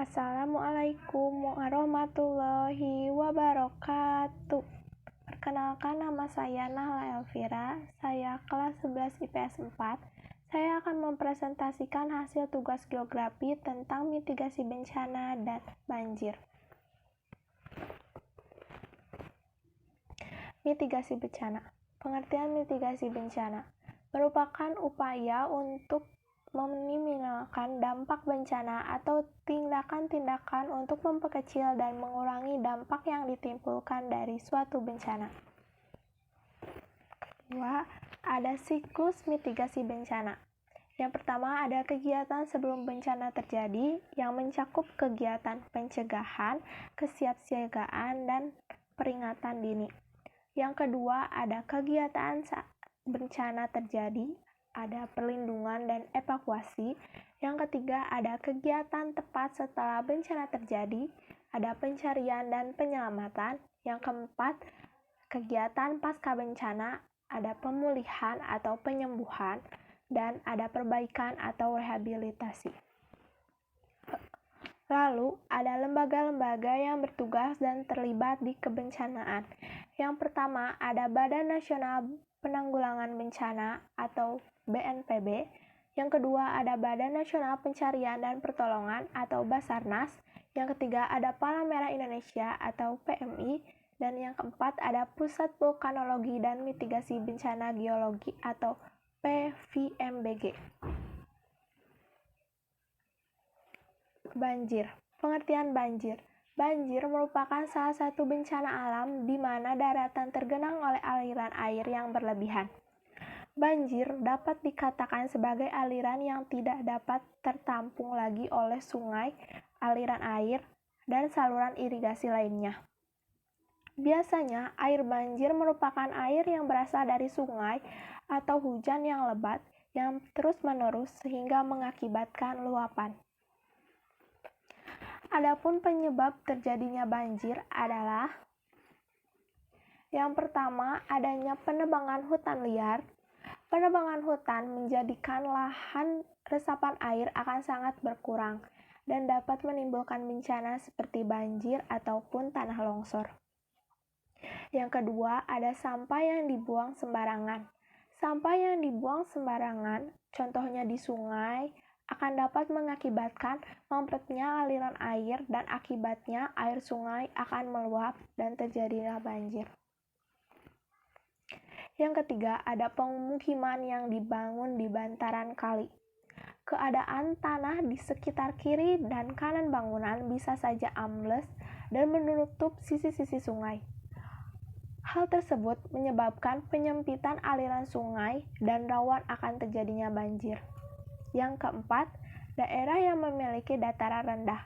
Assalamualaikum warahmatullahi wabarakatuh. Perkenalkan, nama saya Nahla Elvira. Saya kelas 11 IPS 4. Saya akan mempresentasikan hasil tugas geografi tentang mitigasi bencana dan banjir. Mitigasi bencana. Pengertian mitigasi bencana merupakan upaya untuk meminimalkan dampak bencana atau tindakan-tindakan untuk memperkecil dan mengurangi dampak yang ditimbulkan dari suatu bencana. Kedua, ada siklus mitigasi bencana. Yang pertama, ada kegiatan sebelum bencana terjadi yang mencakup kegiatan pencegahan, kesiapsiagaan, dan peringatan dini. Yang kedua, ada kegiatan saat bencana terjadi, ada perlindungan dan evakuasi. Yang ketiga, ada kegiatan tepat setelah bencana terjadi, ada pencarian dan penyelamatan. Yang keempat, kegiatan pasca bencana, ada pemulihan atau penyembuhan, dan ada perbaikan atau rehabilitasi. Lalu, ada lembaga-lembaga yang bertugas dan terlibat di kebencanaan. Yang pertama, ada Badan Nasional Penanggulangan Bencana atau BNPB. Yang kedua, ada Badan Nasional Pencarian dan Pertolongan atau Basarnas. Yang ketiga, ada Palang Merah Indonesia atau PMI. Dan yang keempat, ada Pusat Vulkanologi dan Mitigasi Bencana Geologi atau PVMBG. Banjir. Pengertian banjir. Banjir merupakan salah satu bencana alam di mana daratan tergenang oleh aliran air yang berlebihan. Banjir dapat dikatakan sebagai aliran yang tidak dapat tertampung lagi oleh sungai, aliran air, dan saluran irigasi lainnya. Biasanya, air banjir merupakan air yang berasal dari sungai atau hujan yang lebat yang terus-menerus sehingga mengakibatkan luapan. Adapun penyebab terjadinya banjir adalah yang pertama, adanya penebangan hutan liar. Penebangan hutan menjadikan lahan resapan air akan sangat berkurang dan dapat menimbulkan bencana seperti banjir ataupun tanah longsor. Yang kedua, ada sampah yang dibuang sembarangan. Sampah yang dibuang sembarangan, contohnya di sungai, akan dapat mengakibatkan mampetnya aliran air dan akibatnya air sungai akan meluap dan terjadilah banjir. Yang ketiga, ada pemukiman yang dibangun di bantaran kali. Keadaan tanah di sekitar kiri dan kanan bangunan bisa saja ambles dan menutup sisi-sisi sungai. Hal tersebut menyebabkan penyempitan aliran sungai dan rawan akan terjadinya banjir. Yang keempat, daerah yang memiliki dataran rendah.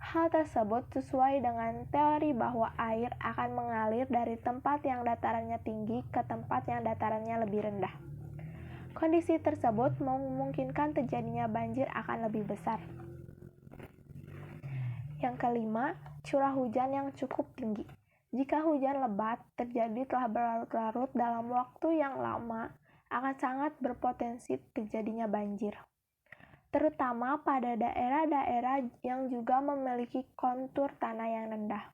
Hal tersebut sesuai dengan teori bahwa air akan mengalir dari tempat yang datarannya tinggi ke tempat yang datarannya lebih rendah. Kondisi tersebut memungkinkan terjadinya banjir akan lebih besar. Yang kelima, curah hujan yang cukup tinggi. Jika hujan lebat terjadi telah berlarut-larut dalam waktu yang lama, akan sangat berpotensi terjadinya banjir, terutama pada daerah-daerah yang juga memiliki kontur tanah yang rendah.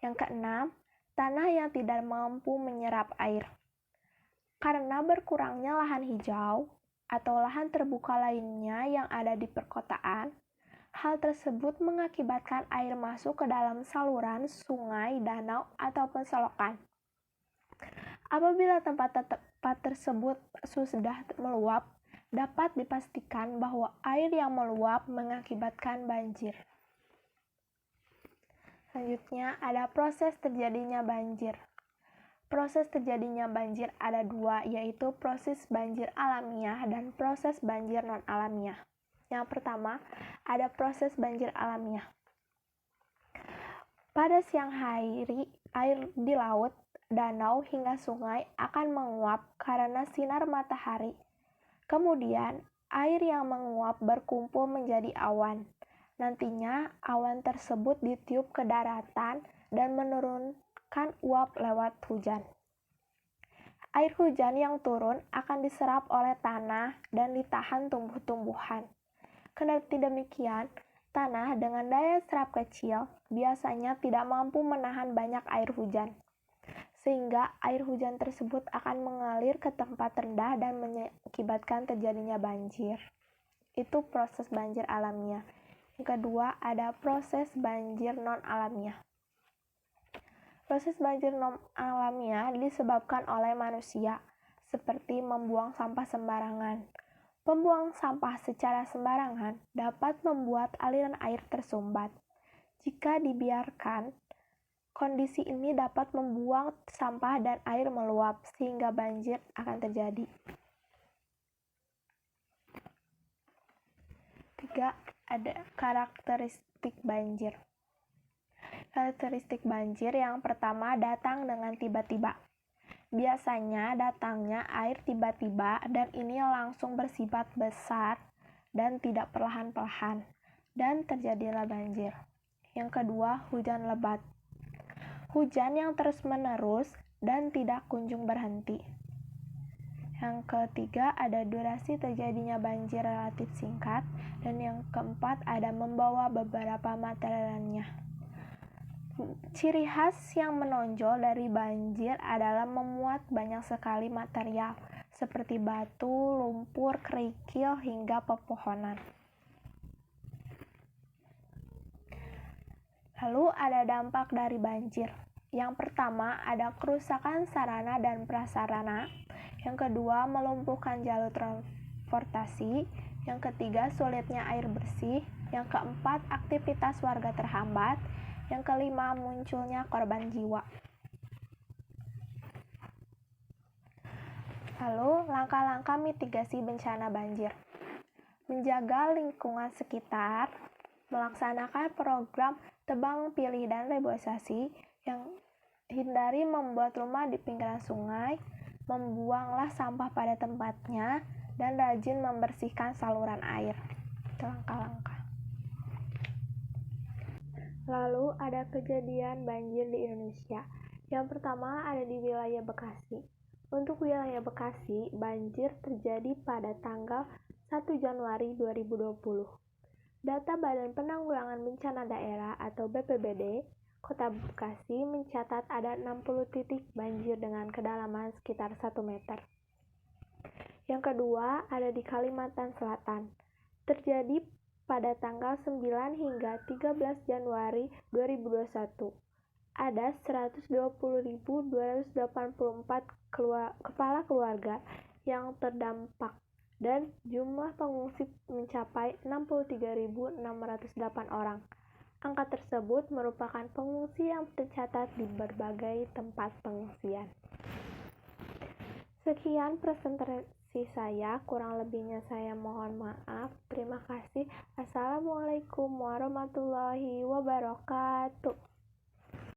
Yang keenam, tanah yang tidak mampu menyerap air. Karena berkurangnya lahan hijau atau lahan terbuka lainnya yang ada di perkotaan, hal tersebut mengakibatkan air masuk ke dalam saluran, sungai, danau, ataupun selokan. Apabila tempat tersebut sudah meluap, dapat dipastikan bahwa air yang meluap mengakibatkan banjir. Selanjutnya, ada proses terjadinya banjir. Proses terjadinya banjir ada dua, yaitu proses banjir alamiah dan proses banjir non-alamiah. Yang pertama, ada proses banjir alamiah. Pada siang hari, air di laut, danau, hingga sungai akan menguap karena sinar matahari. Kemudian, air yang menguap berkumpul menjadi awan. Nantinya, awan tersebut ditiup ke daratan dan menurunkan uap lewat hujan. Air hujan yang turun akan diserap oleh tanah dan ditahan tumbuh-tumbuhan. Kendati demikian, tanah dengan daya serap kecil biasanya tidak mampu menahan banyak air hujan, sehingga air hujan tersebut akan mengalir ke tempat rendah dan mengakibatkan terjadinya banjir. Itu proses banjir alamiah. Yang kedua, ada proses banjir non-alamiah. Proses banjir non-alamiah disebabkan oleh manusia, seperti membuang sampah sembarangan. Pembuang sampah secara sembarangan dapat membuat aliran air tersumbat. Jika dibiarkan, kondisi ini dapat membuang sampah dan air meluap, sehingga banjir akan terjadi. 3. Ada karakteristik banjir. Karakteristik banjir yang pertama datang dengan tiba-tiba. Biasanya datangnya air tiba-tiba dan ini langsung bersifat besar dan tidak perlahan-lahan, dan terjadilah banjir. Yang kedua, hujan lebat. Hujan yang terus-menerus dan tidak kunjung berhenti. Yang ketiga, ada durasi terjadinya banjir relatif singkat, dan yang keempat, ada membawa beberapa materialnya. Ciri khas yang menonjol dari banjir adalah memuat banyak sekali material, seperti batu, lumpur, kerikil, hingga pepohonan. Lalu ada dampak dari banjir. Yang pertama, ada kerusakan sarana dan prasarana. Yang kedua, melumpuhkan jalur transportasi. Yang ketiga, sulitnya air bersih. Yang keempat, aktivitas warga terhambat. Yang kelima, munculnya korban jiwa. Lalu, langkah-langkah mitigasi bencana banjir. Menjaga lingkungan sekitar, melaksanakan program tebang pilih dan reboisasi, yang hindari membuat rumah di pinggiran sungai, membuanglah sampah pada tempatnya, dan rajin membersihkan saluran air. Itu langkah-langkah. Lalu ada kejadian banjir di Indonesia. Yang pertama ada di wilayah Bekasi. Untuk wilayah Bekasi, banjir terjadi pada tanggal 1 Januari 2020. Data Badan Penanggulangan Bencana Daerah atau BPBD, Kota Bekasi mencatat ada 60 titik banjir dengan kedalaman sekitar 1 meter. Yang kedua ada di Kalimantan Selatan. Terjadi pada tanggal 9 hingga 13 Januari 2021, ada 120.284 kepala keluarga yang terdampak dan jumlah pengungsi mencapai 63.608 orang. Angka tersebut merupakan pengungsi yang tercatat di berbagai tempat pengungsian. Sekian presentasi saya, kurang lebihnya saya mohon maaf. Terima kasih. Assalamualaikum warahmatullahi wabarakatuh.